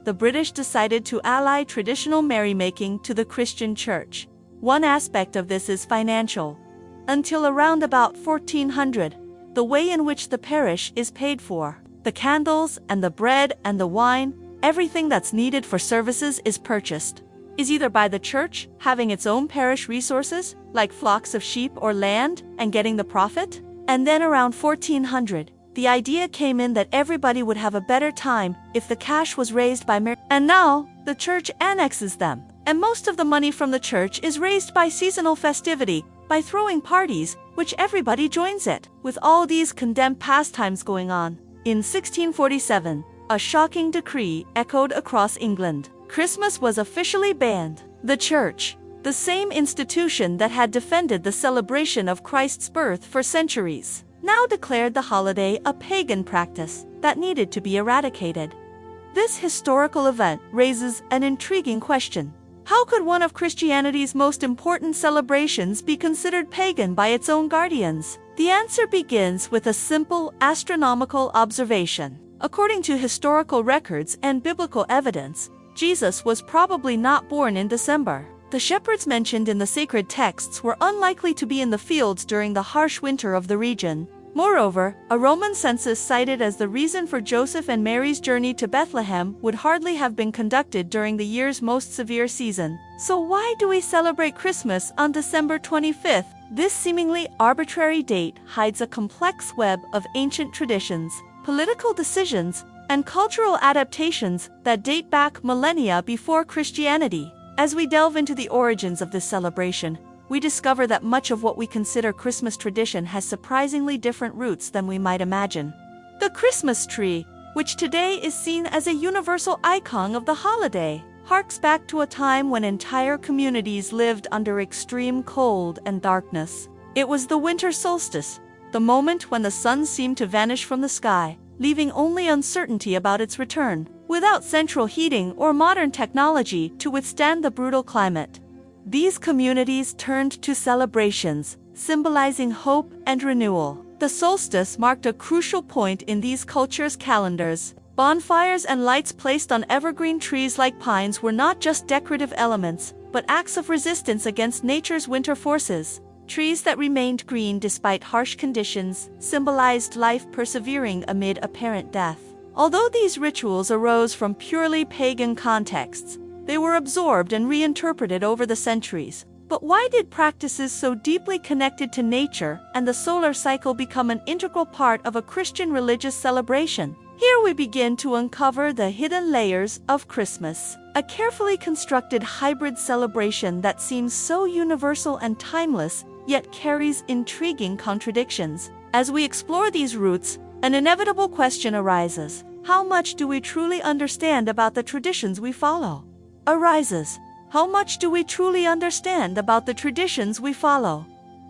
the British decided to ally traditional merrymaking to the Christian church. One aspect of this is financial. Until around about 1400, the way in which the parish is paid for, the candles and the bread and the wine, everything that's needed for services is purchased, is either by the church, having its own parish resources, like flocks of sheep or land, and getting the profit. And then around 1400, the idea came in that everybody would have a better time if the cash was raised by and now, the church annexes them. And most of the money from the church is raised by seasonal festivity, by throwing parties, which everybody joins it. With all these condemned pastimes going on, in 1647, a shocking decree echoed across England. Christmas was officially banned. The church, the same institution that had defended the celebration of Christ's birth for centuries, now declared the holiday a pagan practice that needed to be eradicated. This historical event raises an intriguing question. How could one of Christianity's most important celebrations be considered pagan by its own guardians? The answer begins with a simple astronomical observation. According to historical records and biblical evidence, Jesus was probably not born in December. The shepherds mentioned in the sacred texts were unlikely to be in the fields during the harsh winter of the region. Moreover, a Roman census cited as the reason for Joseph and Mary's journey to Bethlehem would hardly have been conducted during the year's most severe season. So why do we celebrate Christmas on December 25th? This seemingly arbitrary date hides a complex web of ancient traditions, political decisions, and cultural adaptations that date back millennia before Christianity. As we delve into the origins of this celebration, we discover that much of what we consider Christmas tradition has surprisingly different roots than we might imagine. The Christmas tree, which today is seen as a universal icon of the holiday, harks back to a time when entire communities lived under extreme cold and darkness. It was the winter solstice, the moment when the sun seemed to vanish from the sky, leaving only uncertainty about its return. Without central heating or modern technology to withstand the brutal climate, these communities turned to celebrations, symbolizing hope and renewal. The solstice marked a crucial point in these cultures' calendars. Bonfires and lights placed on evergreen trees like pines were not just decorative elements, but acts of resistance against nature's winter forces. Trees that remained green despite harsh conditions symbolized life persevering amid apparent death. Although these rituals arose from purely pagan contexts, they were absorbed and reinterpreted over the centuries. But why did practices so deeply connected to nature and the solar cycle become an integral part of a Christian religious celebration? Here we begin to uncover the hidden layers of Christmas, a carefully constructed hybrid celebration that seems so universal and timeless, yet carries intriguing contradictions. As we explore these roots, an inevitable question arises. How much do we truly understand about the traditions we follow? How much do we truly understand about the traditions we follow?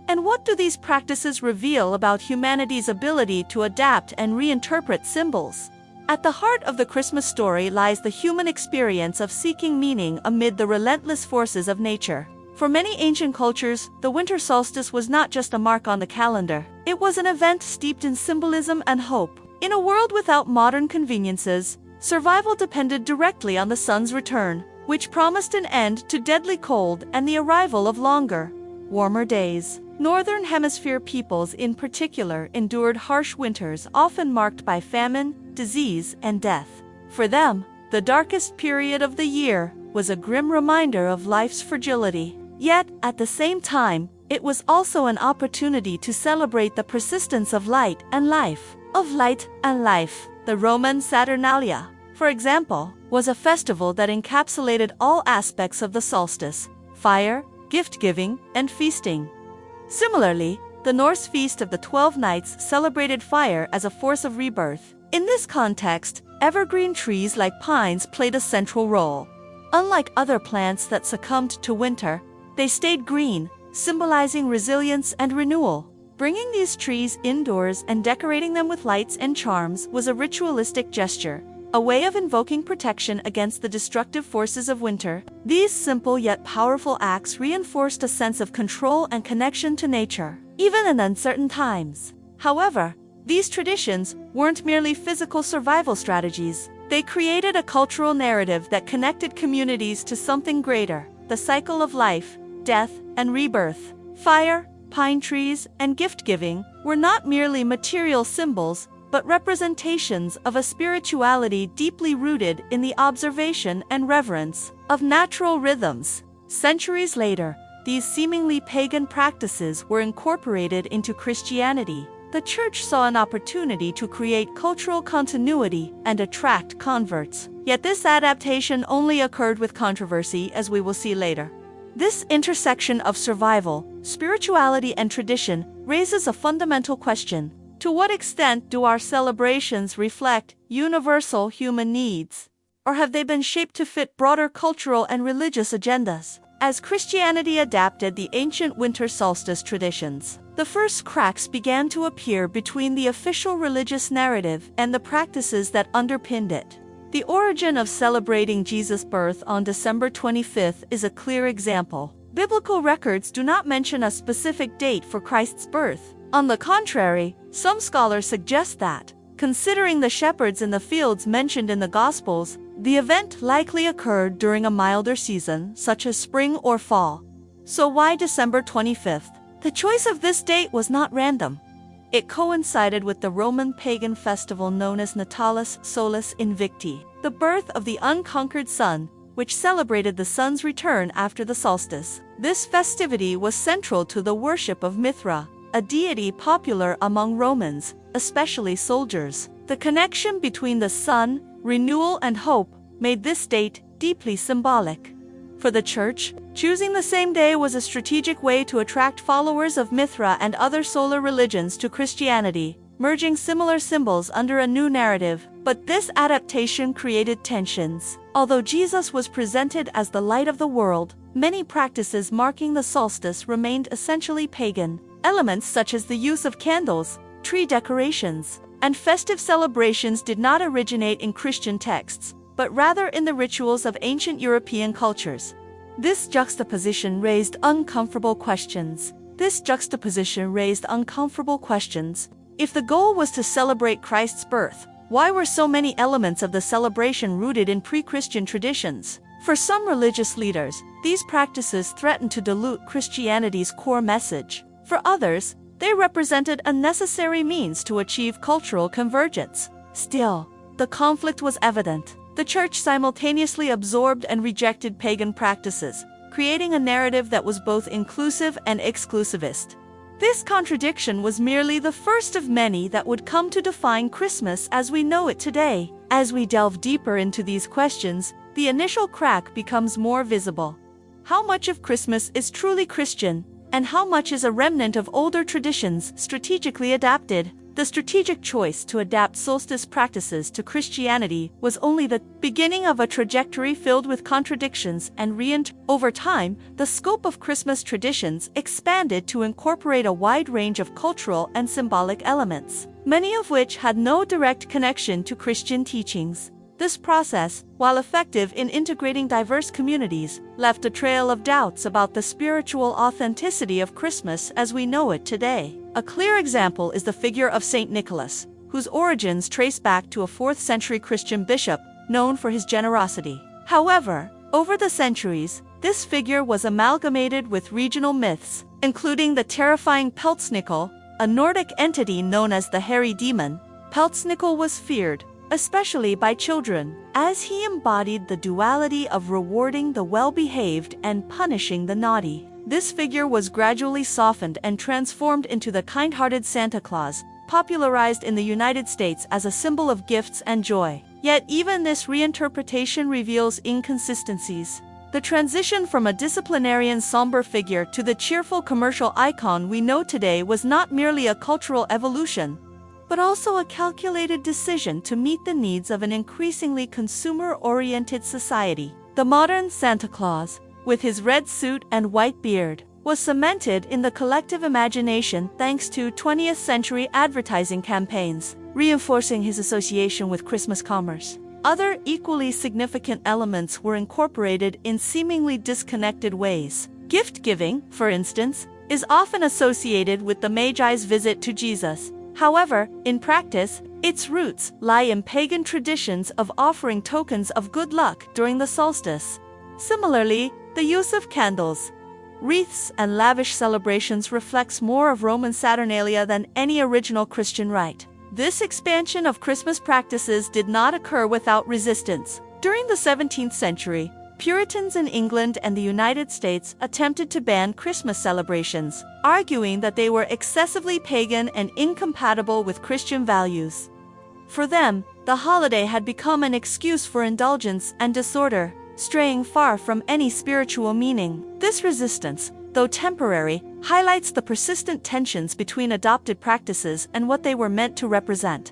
And what do these practices reveal about humanity's ability to adapt and reinterpret symbols? At the heart of the Christmas story lies the human experience of seeking meaning amid the relentless forces of nature. For many ancient cultures, the winter solstice was not just a mark on the calendar. It was an event steeped in symbolism and hope. In a world without modern conveniences, survival depended directly on the sun's return, which promised an end to deadly cold and the arrival of longer, warmer days. Northern Hemisphere peoples in particular endured harsh winters often marked by famine, disease, and death. For them, the darkest period of the year was a grim reminder of life's fragility. Yet, at the same time, it was also an opportunity to celebrate the persistence of light and life. The Roman Saturnalia, for example, was a festival that encapsulated all aspects of the solstice: fire, gift-giving, and feasting. Similarly, the Norse Feast of the 12 Nights celebrated fire as a force of rebirth. In this context, evergreen trees like pines played a central role. Unlike other plants that succumbed to winter, they stayed green, symbolizing resilience and renewal. Bringing these trees indoors and decorating them with lights and charms was a ritualistic gesture, a way of invoking protection against the destructive forces of winter. These simple yet powerful acts reinforced a sense of control and connection to nature, even in uncertain times. However, these traditions weren't merely physical survival strategies. They created a cultural narrative that connected communities to something greater, the cycle of life, death, and rebirth. Fire, pine trees, and gift-giving were not merely material symbols, but representations of a spirituality deeply rooted in the observation and reverence of natural rhythms. Centuries later, these seemingly pagan practices were incorporated into Christianity. The Church saw an opportunity to create cultural continuity and attract converts. Yet this adaptation only occurred with controversy, as we will see later. This intersection of survival, spirituality, and tradition raises a fundamental question. To what extent do our celebrations reflect universal human needs? Or have they been shaped to fit broader cultural and religious agendas? As Christianity adapted the ancient winter solstice traditions, the first cracks began to appear between the official religious narrative and the practices that underpinned it. The origin of celebrating Jesus' birth on December 25th is a clear example. Biblical records do not mention a specific date for Christ's birth. On the contrary, some scholars suggest that, considering the shepherds in the fields mentioned in the Gospels, the event likely occurred during a milder season, such as spring or fall. So why December 25th? The choice of this date was not random. It coincided with the Roman pagan festival known as Natalis Solis Invicti, the birth of the unconquered sun, which celebrated the sun's return after the solstice. This festivity was central to the worship of Mithra, a deity popular among Romans, especially soldiers. The connection between the sun, renewal, and hope made this date deeply symbolic. For the Church, choosing the same day was a strategic way to attract followers of Mithra and other solar religions to Christianity, merging similar symbols under a new narrative. But this adaptation created tensions. Although Jesus was presented as the light of the world, many practices marking the solstice remained essentially pagan. Elements such as the use of candles, tree decorations, and festive celebrations did not originate in Christian texts, but rather in the rituals of ancient European cultures. This juxtaposition raised uncomfortable questions. If the goal was to celebrate Christ's birth, why were so many elements of the celebration rooted in pre-Christian traditions? For some religious leaders, these practices threatened to dilute Christianity's core message. For others, they represented a necessary means to achieve cultural convergence. Still, the conflict was evident. The Church simultaneously absorbed and rejected pagan practices, creating a narrative that was both inclusive and exclusivist. This contradiction was merely the first of many that would come to define Christmas as we know it today. As we delve deeper into these questions, the initial crack becomes more visible. How much of Christmas is truly Christian, and how much is a remnant of older traditions strategically adapted? The strategic choice to adapt solstice practices to Christianity was only the beginning of a trajectory filled with contradictions and Over time, the scope of Christmas traditions expanded to incorporate a wide range of cultural and symbolic elements, many of which had no direct connection to Christian teachings. This process, while effective in integrating diverse communities, left a trail of doubts about the spiritual authenticity of Christmas as we know it today. A clear example is the figure of Saint Nicholas, whose origins trace back to a 4th century Christian bishop known for his generosity. However, over the centuries, this figure was amalgamated with regional myths, including the terrifying Peltsnickel, a Nordic entity known as the hairy demon. Peltsnickel was feared, especially by children, as he embodied the duality of rewarding the well-behaved and punishing the naughty. This figure was gradually softened and transformed into the kind-hearted Santa Claus, popularized in the United States as a symbol of gifts and joy. Yet even this reinterpretation reveals inconsistencies. The transition from a disciplinarian somber figure to the cheerful commercial icon we know today was not merely a cultural evolution, but also a calculated decision to meet the needs of an increasingly consumer-oriented society. The modern Santa Claus, with his red suit and white beard, was cemented in the collective imagination thanks to 20th century advertising campaigns, reinforcing his association with Christmas commerce. Other equally significant elements were incorporated in seemingly disconnected ways. Gift-giving, for instance, is often associated with the Magi's visit to Jesus. However, in practice, Its roots lie in pagan traditions of offering tokens of good luck during the solstice. Similarly, the use of candles, wreaths, and lavish celebrations reflects more of Roman Saturnalia than any original Christian rite. This expansion of Christmas practices did not occur without resistance. During the 17th century, Puritans in England and the United States attempted to ban Christmas celebrations, arguing that they were excessively pagan and incompatible with Christian values. For them, the holiday had become an excuse for indulgence and disorder, straying far from any spiritual meaning. This resistance, though temporary, highlights the persistent tensions between adopted practices and what they were meant to represent.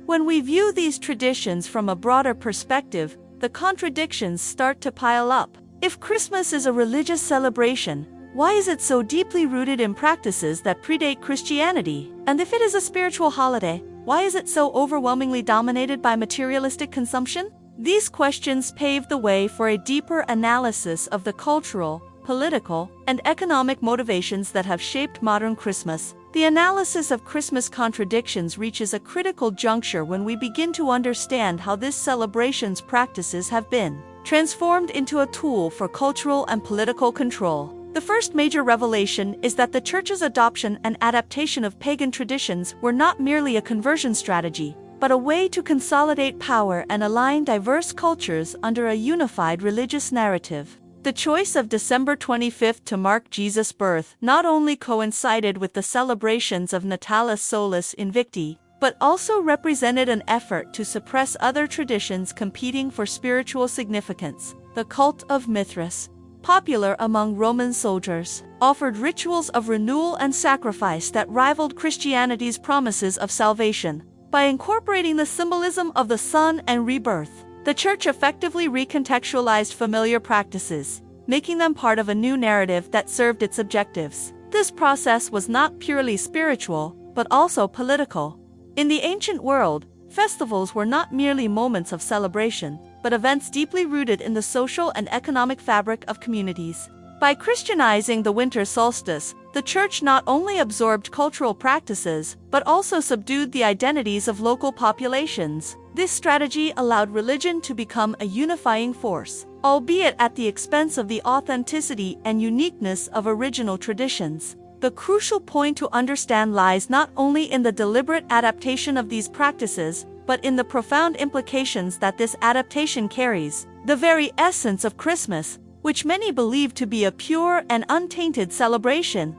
When we view these traditions from a broader perspective, the contradictions start to pile up. If Christmas is a religious celebration, why is it so deeply rooted in practices that predate Christianity? And if it is a spiritual holiday, why is it so overwhelmingly dominated by materialistic consumption? These questions pave the way for a deeper analysis of the cultural, political, and economic motivations that have shaped modern Christmas. The analysis of Christmas contradictions reaches a critical juncture when we begin to understand how this celebration's practices have been transformed into a tool for cultural and political control. The first major revelation is that the Church's adoption and adaptation of pagan traditions were not merely a conversion strategy, but a way to consolidate power and align diverse cultures under a unified religious narrative. The choice of December 25th to mark Jesus' birth not only coincided with the celebrations of Natalis Solis Invicti, but also represented an effort to suppress other traditions competing for spiritual significance. The cult of Mithras, popular among Roman soldiers, offered rituals of renewal and sacrifice that rivaled Christianity's promises of salvation. By incorporating the symbolism of the sun and rebirth, the Church effectively recontextualized familiar practices, making them part of a new narrative that served its objectives. This process was not purely spiritual, but also political. In the ancient world, festivals were not merely moments of celebration, but events deeply rooted in the social and economic fabric of communities. By Christianizing the winter solstice, the Church not only absorbed cultural practices, but also subdued the identities of local populations. This strategy allowed religion to become a unifying force, albeit at the expense of the authenticity and uniqueness of original traditions. The crucial point to understand lies not only in the deliberate adaptation of these practices, but in the profound implications that this adaptation carries. The very essence of Christmas, which many believe to be a pure and untainted celebration,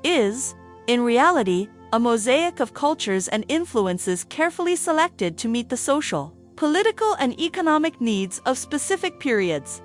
is, in reality, a mosaic of cultures and influences carefully selected to meet the social, political, and economic needs of specific periods.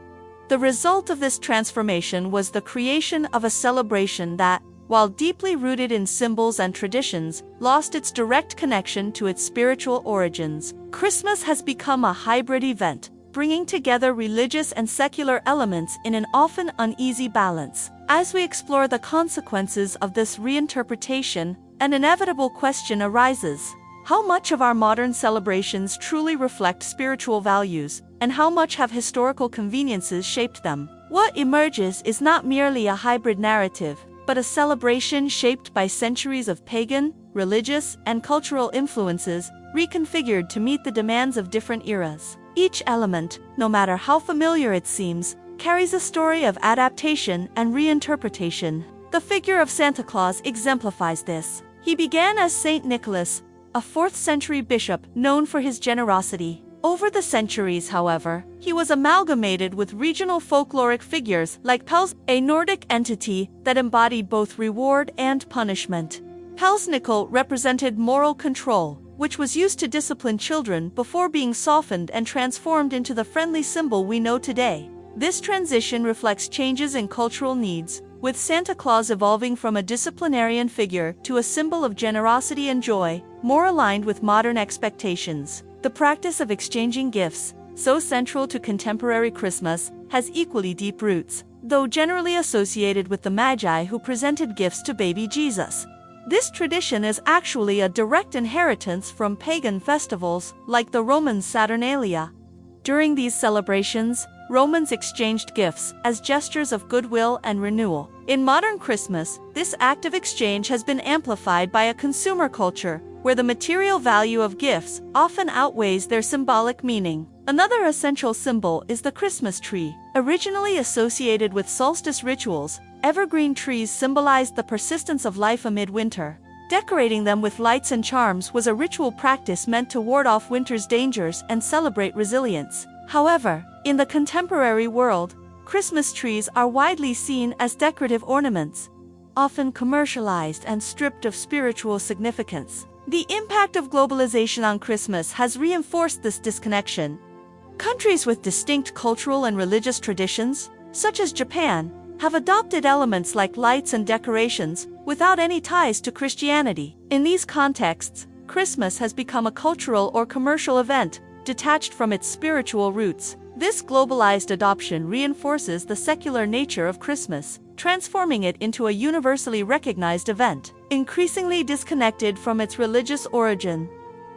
The result of this transformation was the creation of a celebration that, while deeply rooted in symbols and traditions, lost its direct connection to its spiritual origins. Christmas has become a hybrid event, bringing together religious and secular elements in an often uneasy balance. As we explore the consequences of this reinterpretation, an inevitable question arises: how much of our modern celebrations truly reflect spiritual values, and how much have historical conveniences shaped them? What emerges is not merely a hybrid narrative, but a celebration shaped by centuries of pagan, religious, and cultural influences, reconfigured to meet the demands of different eras. Each element, no matter how familiar it seems, carries a story of adaptation and reinterpretation. The figure of Santa Claus exemplifies this. He began as Saint Nicholas, a 4th-century bishop known for his generosity. Over the centuries, however, he was amalgamated with regional folkloric figures like Pels, a Nordic entity that embodied both reward and punishment. Pelsnickel represented moral control, which was used to discipline children before being softened and transformed into the friendly symbol we know today. This transition reflects changes in cultural needs, with Santa Claus evolving from a disciplinarian figure to a symbol of generosity and joy, more aligned with modern expectations. The practice of exchanging gifts, so central to contemporary Christmas, has equally deep roots, though generally associated with the Magi who presented gifts to baby Jesus. This tradition is actually a direct inheritance from pagan festivals like the Roman Saturnalia. During these celebrations, Romans exchanged gifts as gestures of goodwill and renewal. In modern Christmas, this act of exchange has been amplified by a consumer culture, where the material value of gifts often outweighs their symbolic meaning. Another essential symbol is the Christmas tree. Originally associated with solstice rituals, evergreen trees symbolized the persistence of life amid winter. Decorating them with lights and charms was a ritual practice meant to ward off winter's dangers and celebrate resilience. However, in the contemporary world, Christmas trees are widely seen as decorative ornaments, often commercialized and stripped of spiritual significance. The impact of globalization on Christmas has reinforced this disconnection. Countries with distinct cultural and religious traditions, such as Japan, have adopted elements like lights and decorations without any ties to Christianity. In these contexts, Christmas has become a cultural or commercial event, detached from its spiritual roots. This globalized adoption reinforces the secular nature of Christmas, transforming it into a universally recognized event, increasingly disconnected from its religious origin.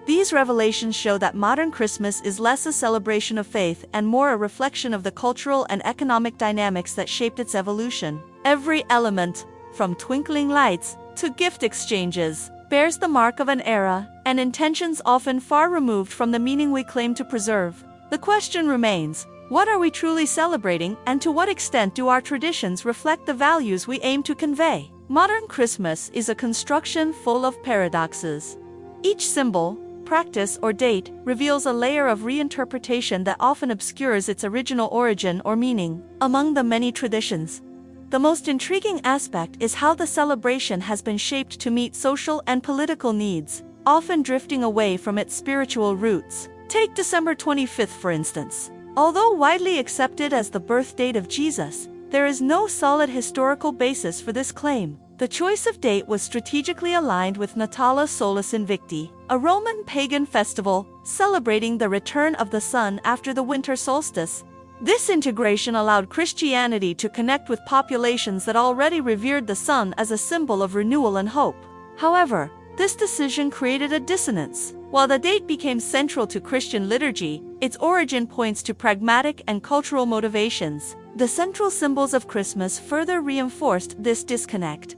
These revelations show that modern Christmas is less a celebration of faith and more a reflection of the cultural and economic dynamics that shaped its evolution. Every element, from twinkling lights to gift exchanges, bears the mark of an era and intentions often far removed from the meaning we claim to preserve. The question remains, what are we truly celebrating, and to what extent do our traditions reflect the values we aim to convey? Modern Christmas is a construction full of paradoxes. Each symbol, practice, or date reveals a layer of reinterpretation that often obscures its original origin or meaning. Among the many traditions, the most intriguing aspect is how the celebration has been shaped to meet social and political needs, often drifting away from its spiritual roots. Take December 25th, for instance. Although widely accepted as the birth date of Jesus, there is no solid historical basis for this claim. The choice of date was strategically aligned with Natale Solis Invicti, a Roman pagan festival celebrating the return of the sun after the winter solstice. This integration allowed Christianity to connect with populations that already revered the sun as a symbol of renewal and hope. However, this decision created a dissonance. While the date became central to Christian liturgy, its origin points to pragmatic and cultural motivations. The central symbols of Christmas further reinforced this disconnect.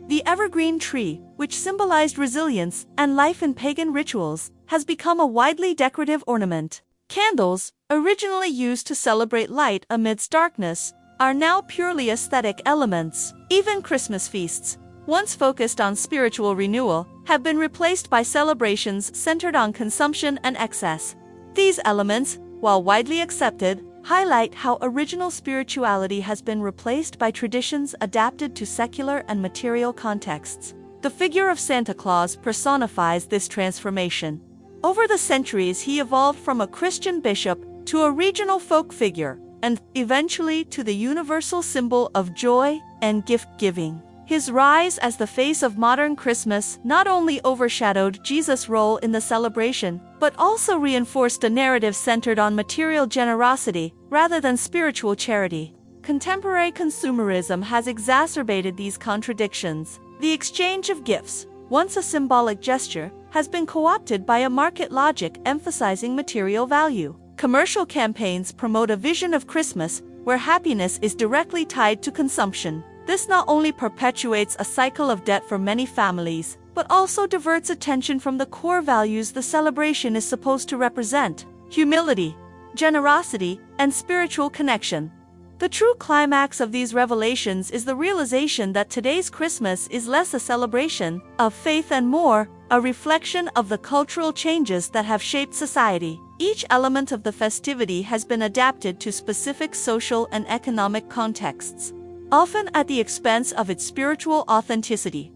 The evergreen tree, which symbolized resilience and life in pagan rituals, has become a widely decorative ornament. Candles, originally used to celebrate light amidst darkness, are now purely aesthetic elements. Even Christmas feasts, once focused on spiritual renewal, have been replaced by celebrations centered on consumption and excess. These elements, while widely accepted, highlight how original spirituality has been replaced by traditions adapted to secular and material contexts. The figure of Santa Claus personifies this transformation. Over the centuries, he evolved from a Christian bishop to a regional folk figure, and eventually to the universal symbol of joy and gift-giving. His rise as the face of modern Christmas not only overshadowed Jesus' role in the celebration, but also reinforced a narrative centered on material generosity rather than spiritual charity. Contemporary consumerism has exacerbated these contradictions. The exchange of gifts, once a symbolic gesture, has been co-opted by a market logic emphasizing material value. Commercial campaigns promote a vision of Christmas where happiness is directly tied to consumption. This not only perpetuates a cycle of debt for many families, but also diverts attention from the core values the celebration is supposed to represent: humility, generosity, and spiritual connection. The true climax of these revelations is the realization that today's Christmas is less a celebration of faith and more a reflection of the cultural changes that have shaped society. Each element of the festivity has been adapted to specific social and economic contexts, often at the expense of its spiritual authenticity.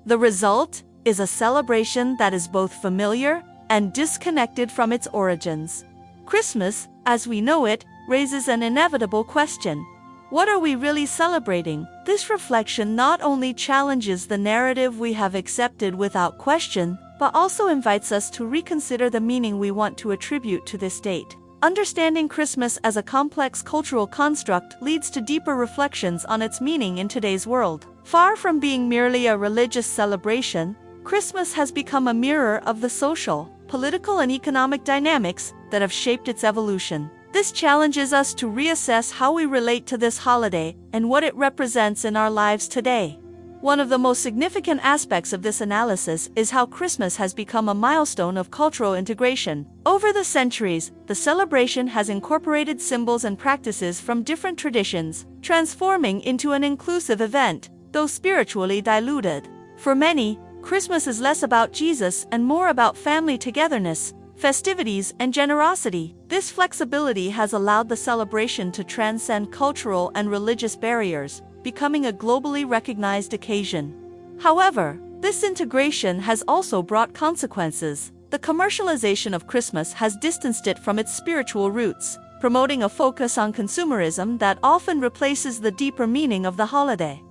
The result is a celebration that is both familiar and disconnected from its origins. Christmas, as we know it, raises an inevitable question. What are we really celebrating? This reflection not only challenges the narrative we have accepted without question, but also invites us to reconsider the meaning we want to attribute to this date. Understanding Christmas as a complex cultural construct leads to deeper reflections on its meaning in today's world. Far from being merely a religious celebration, Christmas has become a mirror of the social, political, and economic dynamics that have shaped its evolution. This challenges us to reassess how we relate to this holiday and what it represents in our lives today. One of the most significant aspects of this analysis is how Christmas has become a milestone of cultural integration. Over the centuries, the celebration has incorporated symbols and practices from different traditions, transforming into an inclusive event, though spiritually diluted. For many, Christmas is less about Jesus and more about family togetherness, festivities, and generosity. This flexibility has allowed the celebration to transcend cultural and religious barriers, becoming a globally recognized occasion. However, this integration has also brought consequences. The commercialization of Christmas has distanced it from its spiritual roots, promoting a focus on consumerism that often replaces the deeper meaning of the holiday.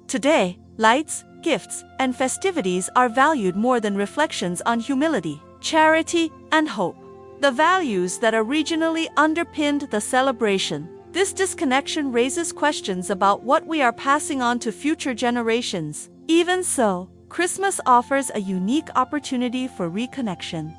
Today, lights, gifts, and festivities are valued more than reflections on humility, charity, and hope, the values that originally underpinned the celebration. This disconnection raises questions about what we are passing on to future generations. Even so, Christmas offers a unique opportunity for reconnection.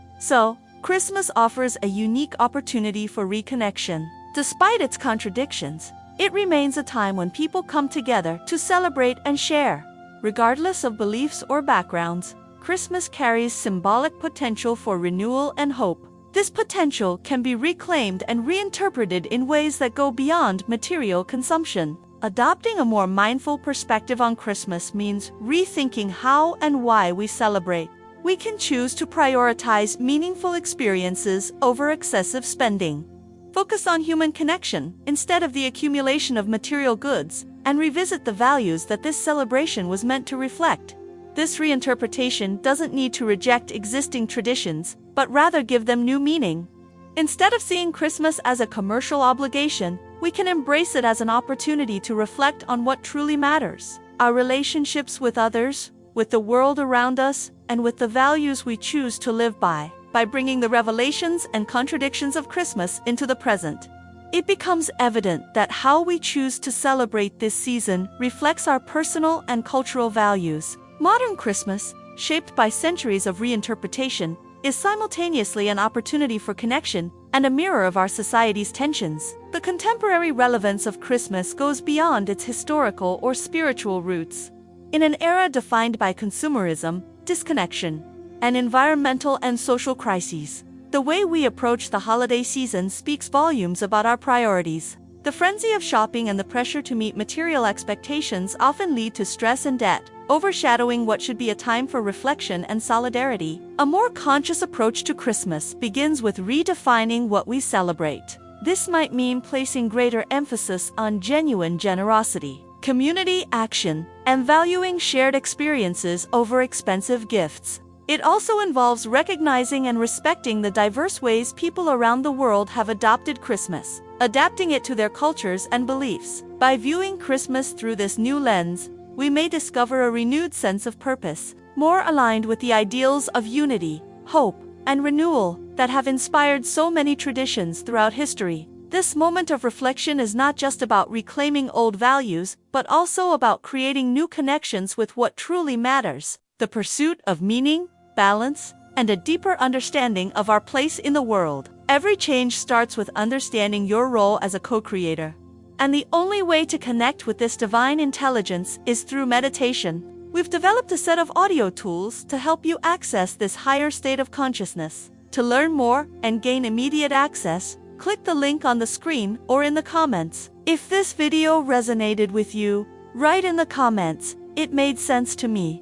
Despite its contradictions, it remains a time when people come together to celebrate and share. Regardless of beliefs or backgrounds, Christmas carries symbolic potential for renewal and hope. This potential can be reclaimed and reinterpreted in ways that go beyond material consumption. Adopting a more mindful perspective on Christmas means rethinking how and why we celebrate. We can choose to prioritize meaningful experiences over excessive spending, focus on human connection instead of the accumulation of material goods, and revisit the values that this celebration was meant to reflect. This reinterpretation doesn't need to reject existing traditions, but rather give them new meaning. Instead of seeing Christmas as a commercial obligation, we can embrace it as an opportunity to reflect on what truly matters: our relationships with others, with the world around us, and with the values we choose to live by. By bringing the revelations and contradictions of Christmas into the present, it becomes evident that how we choose to celebrate this season reflects our personal and cultural values. Modern Christmas, shaped by centuries of reinterpretation, is simultaneously an opportunity for connection and a mirror of our society's tensions. The contemporary relevance of Christmas goes beyond its historical or spiritual roots. In an era defined by consumerism, disconnection, and environmental and social crises, the way we approach the holiday season speaks volumes about our priorities. The frenzy of shopping and the pressure to meet material expectations often lead to stress and debt, overshadowing what should be a time for reflection and solidarity. A more conscious approach to Christmas begins with redefining what we celebrate. This might mean placing greater emphasis on genuine generosity, community action, and valuing shared experiences over expensive gifts. It also involves recognizing and respecting the diverse ways people around the world have adopted Christmas, adapting it to their cultures and beliefs. By viewing Christmas through this new lens, we may discover a renewed sense of purpose, more aligned with the ideals of unity, hope, and renewal that have inspired so many traditions throughout history. This moment of reflection is not just about reclaiming old values, but also about creating new connections with what truly matters: the pursuit of meaning, balance, and a deeper understanding of our place in the world. Every change starts with understanding your role as a co-creator. And the only way to connect with this divine intelligence is through meditation. We've developed a set of audio tools to help you access this higher state of consciousness. To learn more and gain immediate access, click the link on the screen or in the comments. If this video resonated with you, write in the comments, "It made sense to me."